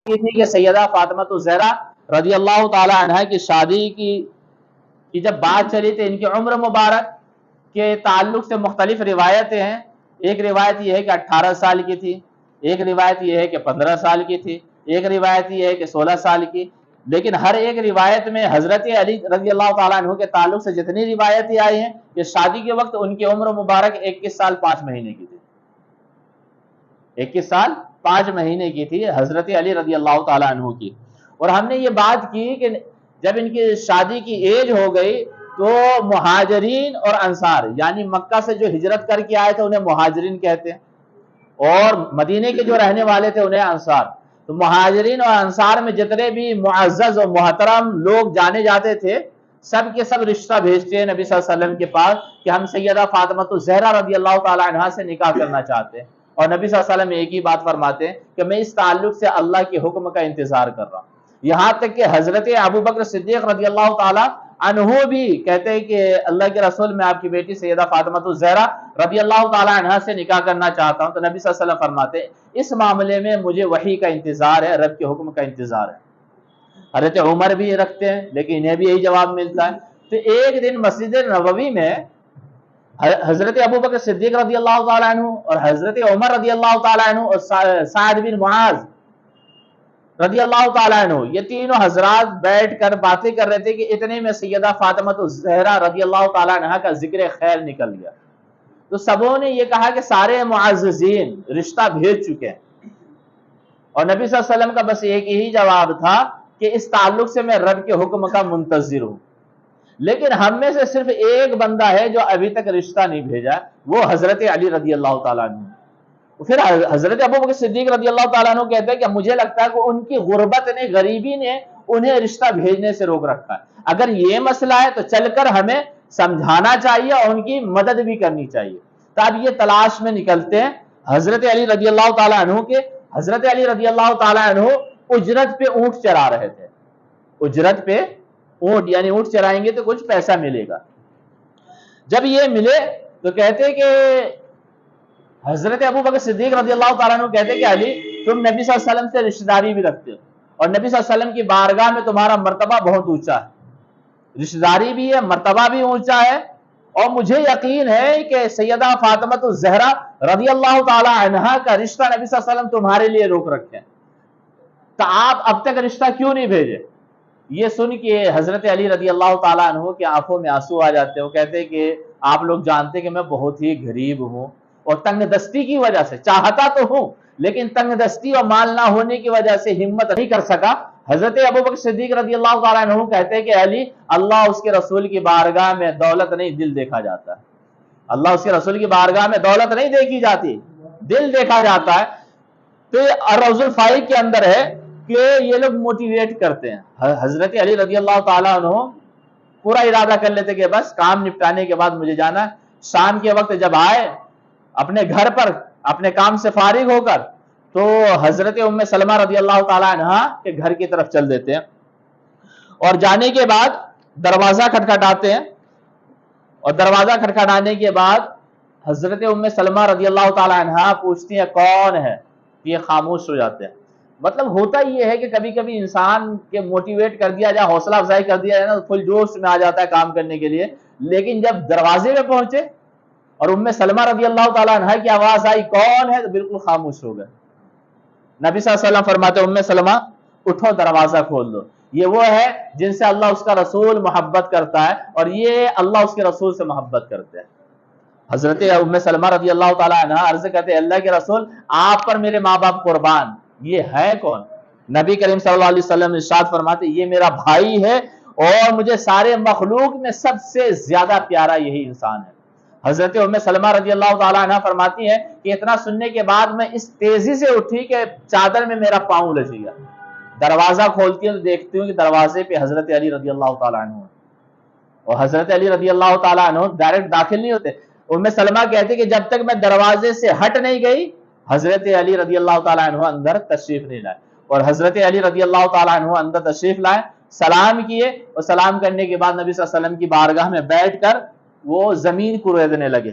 کی تھی کہ سیدہ فاطمہ الزہرا رضی اللہ تعالی عنہ کی شادی کی جب بات چلی تو ان کی عمر مبارک کے تعلق سے مختلف روایتیں ہیں. ایک روایت یہ ہے کہ 18 سال کی تھی، ایک روایت یہ ہے کہ 15 سال کی تھی، ایک روایت یہ ہے کہ 16 سال کی. لیکن ہر ایک روایت میں حضرت علی رضی اللہ تعالیٰ عنہ کے تعلق سے جتنی روایتیں آئی ہیں کہ شادی کے وقت ان کی عمر مبارک 21 سال 5 مہینے کی تھی. 21 سال 5 مہینے کی تھی حضرت علی رضی اللہ تعالیٰ عنہ کی. اور ہم نے یہ بات کی کہ جب ان کی شادی کی ایج ہو گئی تو مہاجرین اور انصار یعنی مکہ سے جو ہجرت کر کے آئے تھے انہیں مہاجرین کہتے ہیں، اور مدینے کے جو رہنے والے تھے انہیں انصار. تو مہاجرین اور انصار میں جتنے بھی معزز اور محترم لوگ جانے جاتے تھے سب کے سب رشتہ بھیجتے ہیں نبی صلی اللہ علیہ وسلم کے پاس کہ ہم سیدہ فاطمہ الزہرا رضی اللہ تعالی عنہا سے نکاح کرنا چاہتے ہیں. اور نبی صلی اللہ علیہ وسلم ایک ہی بات فرماتے ہیں کہ میں اس تعلق سے اللہ کے حکم کا انتظار کر رہا ہوں. یہاں تک کہ حضرت ابو بکر صدیق رضی اللہ تعالی عنہ بھی کہتے ہیں کہ اللہ کے رسول میں آپ کی بیٹی سیدہ فاطمہ الزہرا رضی اللہ تعالی عنہا سے نکاح کرنا چاہتا ہوں. تو نبی صلی اللہ علیہ وسلم فرماتے ہیں اس معاملے میں مجھے وحی کا انتظار ہے، رب کے حکم کا انتظار ہے. حضرت عمر بھی رکھتے ہیں لیکن انہیں بھی یہی جواب ملتا ہے. تو ایک دن مسجد نبوی میں حضرت ابو بکر صدیق رضی اللہ تعالیٰ عنہ اور حضرت عمر رضی اللہ تعالیٰ عنہ اور سعد بن معاذ رضی اللہ تعالیٰ عنہ یہ تینوں حضرات بیٹھ کر باتیں کر رہے تھے کہ اتنے میں سیدہ فاطمہ الزہرا رضی اللہ تعالیٰ عنہ کا ذکر خیر نکل گیا. تو سبوں نے یہ کہا کہ سارے معززین رشتہ بھیج چکے ہیں، اور نبی صلی اللہ علیہ وسلم کا بس ایک ہی جواب تھا کہ اس تعلق سے میں رب کے حکم کا منتظر ہوں. لیکن ہم میں سے صرف ایک بندہ ہے جو ابھی تک رشتہ نہیں بھیجا، وہ حضرت علی رضی اللہ تعالیٰ عنہ. پھر حضرت ابو بکر صدیق رضی اللہ تعالیٰ عنہ کہتے ہیں کہ مجھے لگتا ہے کہ ان کی غربت نے، غریبی نے انہیں رشتہ بھیجنے سے روک رکھا ہے. اگر یہ مسئلہ ہے تو چل کر ہمیں سمجھانا چاہیے اور ان کی مدد بھی کرنی چاہیے. تو اب یہ تلاش میں نکلتے ہیں حضرت علی رضی اللہ تعالیٰ عنہ کے. حضرت علی رضی اللہ تعالیٰ عنہ اجرت پہ اونٹ چرا رہے تھے. اجرت پہ اونٹ یعنی اونٹ چرائیں گے تو کچھ پیسہ ملے گا. جب یہ ملے تو کہتے کہ حضرت ابو بکر صدیق رضی اللہ تعالیٰ عنہ کہتے کہ علی تم نبی صلی اللہ علیہ وسلم سے رشتہ داری بھی رکھتے ہو اور نبی صلی اللہ علیہ وسلم کی بارگاہ میں تمہارا مرتبہ بہت اونچا ہے، رشتہ داری بھی ہے، مرتبہ بھی اونچا ہے. اور مجھے یقین ہے کہ سیدہ فاطمہ الزہرا رضی اللہ تعالی عنہا کا رشتہ نبی صلی اللہ علیہ وسلم تمہارے لیے روک رکھے ہیں، تو آپ اب تک رشتہ کیوں نہیں بھیجے؟ یہ سن کے حضرت علی رضی اللہ تعالیٰ عنہ کے آنکھوں میں آنسو آ جاتے ہیں. وہ کہتے ہیں کہ آپ لوگ جانتے کہ میں بہت ہی غریب ہوں اور تنگ دستی کی وجہ سے، چاہتا تو ہوں لیکن تنگ دستی اور مال نہ ہونے کی وجہ سے ہمت نہیں کر سکا. حضرت ابو بکر صدیق رضی اللہ تعالیٰ عنہ کہتے ہیں کہ علی اللہ اس کے رسول کی بارگاہ میں دولت نہیں دل دیکھا جاتا ہے. اللہ اس کے رسول کی بارگاہ میں دولت نہیں دیکھی جاتی، دل دیکھا جاتا ہے. تو الروض الفائق کے اندر ہے کہ یہ لوگ موٹیویٹ کرتے ہیں. حضرت علی رضی اللہ تعالیٰ عنہ پورا ارادہ کر لیتے کہ بس کام نپٹانے کے بعد مجھے جانا ہے. شام کے وقت جب آئے اپنے گھر پر اپنے کام سے فارغ ہو کر تو حضرت ام سلمہ رضی اللہ تعالیٰ عنہ کے گھر کی طرف چل دیتے ہیں اور جانے کے بعد دروازہ کھٹکھٹاتے ہیں. اور دروازہ کھٹکھٹانے کے بعد حضرت ام سلمہ رضی اللہ تعالیٰ عنہ پوچھتی ہیں کون ہے؟ یہ خاموش ہو جاتے ہیں. مطلب ہوتا یہ ہے کہ کبھی کبھی انسان کے موٹیویٹ کر دیا جائے، حوصلہ افزائی کر دیا جائے نا، فل جوش میں آ جاتا ہے کام کرنے کے لیے. لیکن جب دروازے میں پہنچے اور ام سلمہ رضی اللہ تعالیٰ عنہ کی آواز آئی کون ہے تو بالکل خاموش ہو گئے. نبی صلی اللہ علیہ وسلم فرماتے ام سلمہ اٹھو دروازہ کھول دو. یہ وہ ہے جن سے اللہ اس کا رسول محبت کرتا ہے اور یہ اللہ اس کے رسول سے محبت کرتے ہیں. حضرت ام سلمہ رضی اللہ تعالیٰ عنہ عرض کرتے ہیں اللہ کے رسول آپ پر میرے ماں باپ قربان، یہ ہے کون؟ نبی کریم صلی اللہ علیہ وسلم ارشاد فرماتے یہ میرا بھائی ہے اور مجھے سارے مخلوق میں سب سے زیادہ پیارا یہی انسان ہے. حضرت ام سلمہ رضی اللہ تعالیٰ عنہ فرماتی ہیں کہ اتنا سننے کے بعد میں اس تیزی سے اٹھی کہ چادر میں میرا پاؤں الجھ گیا. دروازہ کھولتی ہوں تو دیکھتی ہوں کہ دروازے پہ حضرت علی رضی اللہ تعالیٰ عنہ اور حضرت علی رضی اللہ تعالیٰ عنہ ڈائریکٹ داخل نہیں ہوتے. ام سلمہ کہتی کہ جب تک میں دروازے سے ہٹ نہیں گئی حضرت علی رضی اللہ تعالیٰ عنہ اندر تشریف نہیں لائے. اور حضرت علی رضی اللہ تعالیٰ عنہ اندر تشریف لائے، سلام کیے اور سلام کرنے کے بعد نبی صلی اللہ علیہ وسلم کی بارگاہ میں بیٹھ کر وہ زمین کو ریدنے لگے.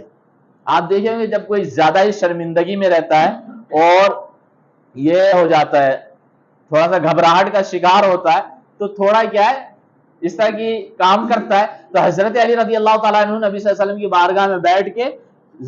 آپ دیکھیں گے جب کوئی زیادہ ہی شرمندگی میں رہتا ہے اور یہ ہو جاتا ہے تھوڑا سا گھبراہٹ کا شکار ہوتا ہے تو تھوڑا کیا ہے اس طرح کی کام کرتا ہے. تو حضرت علی رضی اللہ تعالیٰ عنہ نبی صلی اللہ علیہ وسلم کی بارگاہ میں بیٹھ کے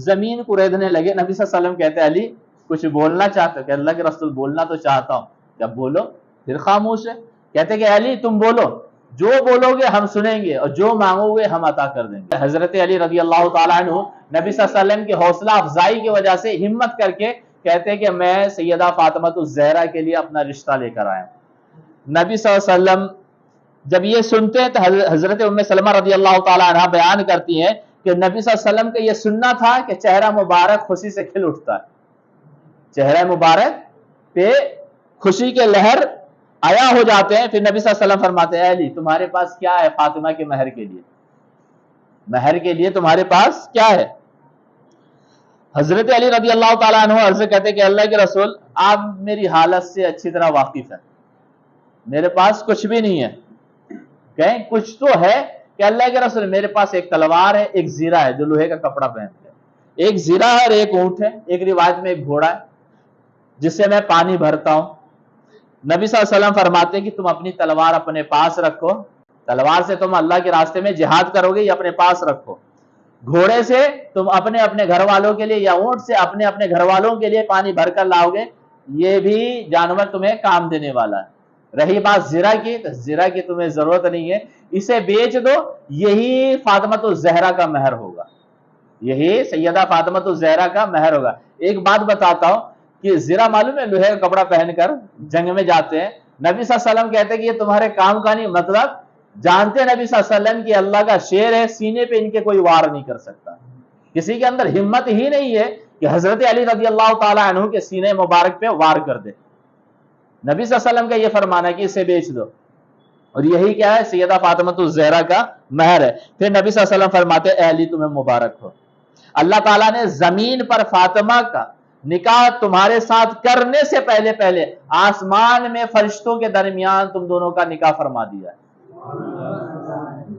زمین کو ریدنے لگے. نبی صلی اللہ علیہ وسلم کہتے ہیں علی کچھ بولنا چاہتے ہو؟ کہ اللہ کے رسول بولنا تو چاہتا ہوں. جب بولو. پھر خاموش ہے. کہتے کہ علی تم بولو, جو بولو گے ہم سنیں گے اور جو مانگو گے ہم عطا کر دیں گے. حضرت علی رضی اللہ تعالیٰ عنہ نبی صلی اللہ علیہ وسلم کی حوصلہ افزائی کی وجہ سے ہمت کر کے کہتے ہیں کہ میں سیدہ فاطمہ الزہرا کے لیے اپنا رشتہ لے کر آیا. نبی صلی اللہ علیہ وسلم جب یہ سنتے ہیں تو حضرت ام سلمہ رضی اللہ تعالیٰ عنہ بیان کرتی ہیں کہ نبی صلی اللہ علیہ وسلم کا یہ سننا تھا کہ چہرہ مبارک خوشی سے کھل اٹھتا ہے, چہرہ مبارک پہ خوشی کے لہر آیا ہو جاتے ہیں. پھر نبی صلی اللہ علیہ وسلم فرماتے ہیں علی تمہارے پاس کیا ہے فاطمہ کے مہر کے لیے, مہر کے لیے تمہارے پاس کیا ہے؟ حضرت علی رضی اللہ تعالیٰ عنہ عرض کہتے ہیں کہ اللہ کے رسول آپ میری حالت سے اچھی طرح واقف ہیں, میرے پاس کچھ بھی نہیں ہے. کہیں کچھ تو ہے کہ اللہ کے رسول میرے پاس ایک تلوار ہے, ایک زیرہ ہے جو لوہے کا کپڑا پہنتے ہیں, ایک زیرہ ہے اور ایک اونٹ ہے, ایک روایت میں ایک گھوڑا ہے جس سے میں پانی بھرتا ہوں. نبی صلی اللہ علیہ وسلم فرماتے ہیں کہ تم اپنی تلوار اپنے پاس رکھو, تلوار سے تم اللہ کے راستے میں جہاد کرو گے, یہ اپنے پاس رکھو. گھوڑے سے تم اپنے اپنے گھر والوں کے لیے یا اونٹ سے اپنے اپنے گھر والوں کے لیے پانی بھر کر لاؤ گے, یہ بھی جانور تمہیں کام دینے والا ہے. رہی بات زرہ کی, تو زرہ کی تمہیں ضرورت نہیں ہے, اسے بیچ دو, یہی فاطمہ الزہرا کا مہر ہوگا, یہی سیدہ فاطمہ الزہرا کا مہر ہوگا. ایک بات بتاتا ہوں کہ زرہ معلوم ہے لوہے کا کپڑا پہن کر جنگ میں جاتے ہیں. نبی صلی اللہ علیہ وسلم کہتے ہیں کہ یہ تمہارے کام کا نہیں, مطلب جانتے ہیں نبی صلی اللہ علیہ وسلم کہ اللہ کا شیر ہے, سینے پہ ان کے کوئی وار نہیں کر سکتا. کسی کے اندر ہمت ہی نہیں ہے کہ حضرت علی رضی اللہ تعالیٰ عنہ کے سینے مبارک پہ وار کر دے. نبی صلی اللہ علیہ وسلم کا یہ فرمانا ہے کہ اسے بیچ دو, اور یہی کیا ہے سیدہ فاطمہ الزہرا کا مہر ہے. پھر نبی صلی اللہ علیہ وسلم فرماتے ہیں اے علی تمہیں مبارک ہو, اللہ تعالیٰ نے زمین پر فاطمہ کا نکاح تمہارے ساتھ کرنے سے پہلے پہلے آسمان میں فرشتوں کے درمیان تم دونوں کا نکاح فرما دیا ہے.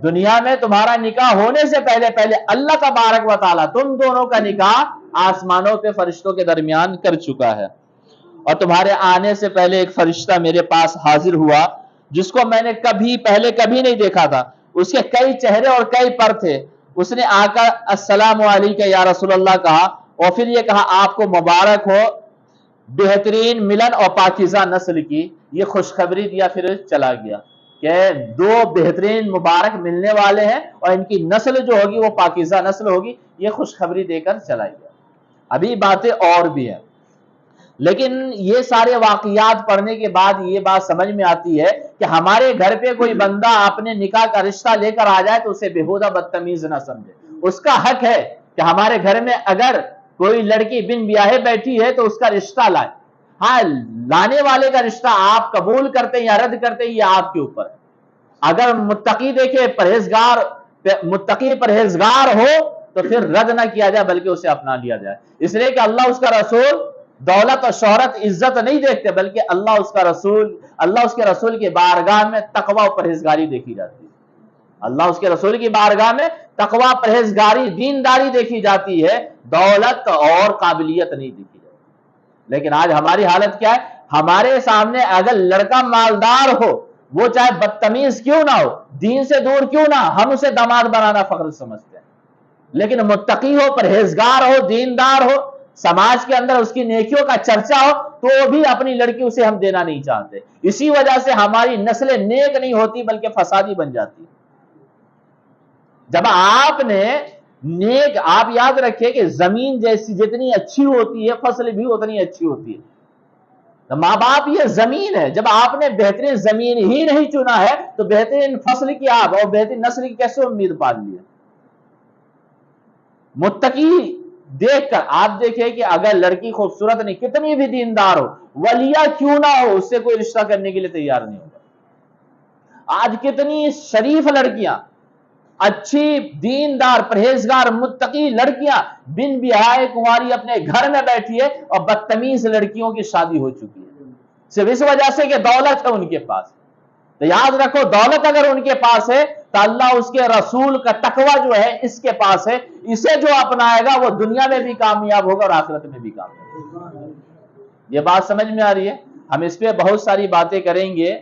دنیا میں تمہارا نکاح ہونے سے پہلے پہلے اللہ تبارک و تعالیٰ تم دونوں کا نکاح آسمانوں پہ فرشتوں کے درمیان کر چکا ہے. اور تمہارے آنے سے پہلے ایک فرشتہ میرے پاس حاضر ہوا جس کو میں نے پہلے کبھی نہیں دیکھا تھا. اس کے کئی چہرے اور کئی پر تھے. اس نے آ کر السلام علیکم یا رسول اللہ کہا, اور پھر یہ کہا آپ کو مبارک ہو بہترین ملن اور پاکیزہ نسل کی. یہ خوشخبری دیا پھر چلا گیا کہ دو بہترین مبارک ملنے والے ہیں اور ان کی نسل جو ہوگی وہ پاکیزہ نسل ہوگی. یہ خوشخبری دے کر چلا گیا. ابھی باتیں اور بھی ہیں, لیکن یہ سارے واقعات پڑھنے کے بعد یہ بات سمجھ میں آتی ہے کہ ہمارے گھر پہ کوئی بندہ اپنے نکاح کا رشتہ لے کر آ جائے تو اسے بےہودہ بدتمیز نہ سمجھے. اس کا حق ہے کہ ہمارے گھر میں اگر کوئی لڑکی بن بیاہے بیٹھی ہے تو اس کا رشتہ لائے. ہاں, لانے والے کا رشتہ آپ قبول کرتے ہیں یا رد کرتے ہیں یہ آپ کے اوپر ہے. اگر متقی دیکھے متقی پرہیزگار ہو تو پھر رد نہ کیا جائے بلکہ اسے اپنا لیا جائے. اس لیے کہ اللہ اس کا رسول دولت اور شہرت عزت نہیں دیکھتے, بلکہ اللہ اس کے رسول کی بارگاہ میں تقوی اور پرہیزگاری دیکھی جاتی ہے. اللہ اس کے رسول کی بارگاہ میں تقوی, پرہیزگاری, دینداری دیکھی جاتی ہے, دولت اور قابلیت نہیں دیکھی جاتی. لیکن آج ہماری حالت کیا ہے, ہمارے سامنے اگر لڑکا مالدار ہو, وہ چاہے بدتمیز کیوں نہ ہو, دین سے دور کیوں نہ, ہم اسے داماد بنانا فخر سمجھتے ہیں. لیکن متقی ہو, پرہیزگار ہو, دیندار ہو, سماج کے اندر اس کی نیکیوں کا چرچا ہو, تو بھی اپنی لڑکی اسے ہم دینا نہیں چاہتے. اسی وجہ سے ہماری نسلیں نیک نہیں ہوتی بلکہ فسادی بن جاتی. جب آپ نے نیک, آپ یاد رکھیں کہ زمین جیسی جتنی اچھی ہوتی ہے فصل بھی اتنی اچھی ہوتی ہے. ماں باپ یہ زمین ہے, جب آپ نے بہترین زمین ہی نہیں چنا ہے تو بہترین فصل کی آپ اور بہترین نسل کی کیسے امید پال لی ہے. متقی دیکھ کر آپ دیکھیں کہ اگر لڑکی خوبصورت نہیں, کتنی بھی دیندار ہو, ولیہ کیوں نہ ہو, اس سے کوئی رشتہ کرنے کے لیے تیار نہیں ہوگا. آج کتنی شریف لڑکیاں, اچھی دیندار پرہیزگار متقی لڑکیاں بن بیاہے کنواری اپنے گھر میں بیٹھی ہے, اور بدتمیز لڑکیوں کی شادی ہو چکی ہے صرف اس وجہ سے کہ دولت ہے ان کے پاس. تو یاد رکھو, دولت اگر ان کے پاس ہے تو اللہ اس کے رسول کا تقوی جو ہے اس کے پاس ہے. اسے جو اپنائے گا وہ دنیا میں بھی کامیاب ہوگا اور آخرت میں بھی کامیاب ہوگا. یہ بات سمجھ میں آ رہی ہے. ہم اس پہ بہت ساری باتیں کریں گے.